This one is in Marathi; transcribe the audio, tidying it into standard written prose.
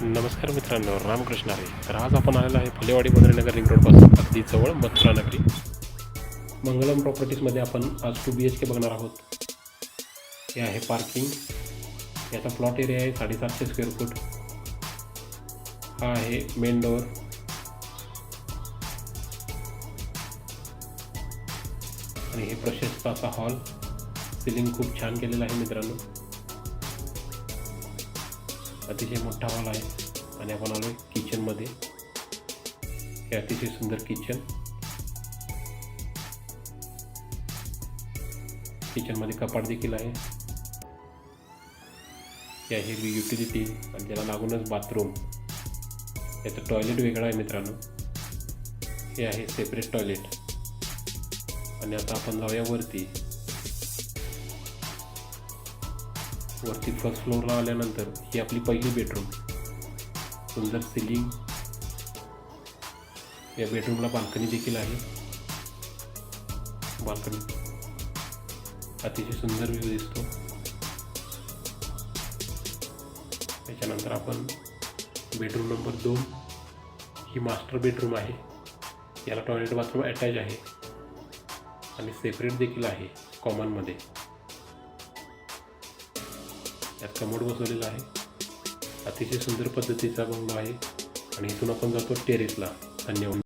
नमस्कार मित्रांनो, रामकृष्ण हरी. तर आज आपण आलेलो आहे फुलेवाडी बद्रीनगर रिंग रोडपासून अगदी जवळ मथुरा नगरी. मंगलम प्रॉपर्टीजमध्ये आपण आज 2 BHK बघणार आहोत. हे आहे पार्किंग. याचा प्लॉट एरिया आहे 750 स्क्वेअर फूट. हा आहे मेन डोअर. आणि हे प्रशस्त असा हॉल. सिलिंग खूप छान केलेलं आहे मित्रांनो. अतिशय मोठा हॉल आहे. आणि आपण आलो किचनमध्ये. हे अतिशय सुंदर किचनमध्ये कपाट देखील आहे. हे आहे युटिलिटी आणि त्याला लागूनच बाथरूम. याचं टॉयलेट वेगळं आहे मित्रांनो. हे आहे सेपरेट टॉयलेट. आणि आता आपण जाऊया वरती. फर्स्ट फ्लोअरला आल्यानंतर ही आपली पहिली बेडरूम. सुंदर सिलिंग. या बेडरूमला बाल्कनी देखील आहे. बाल्कनी अतिशय सुंदर व्ह्यू दिसतो. त्याच्यानंतर आपण बेडरूम नंबर 2. ही मास्टर बेडरूम आहे. याला टॉयलेट बाथरूम अटॅच आहे आणि सेपरेट देखील आहे कॉमनमध्ये. यात कमोड बसवलेला आहे. अतिशय सुंदर पद्धतीचा बंगलो आहे आणि इथून आपण जातो टेरेसला. धन्यवाद.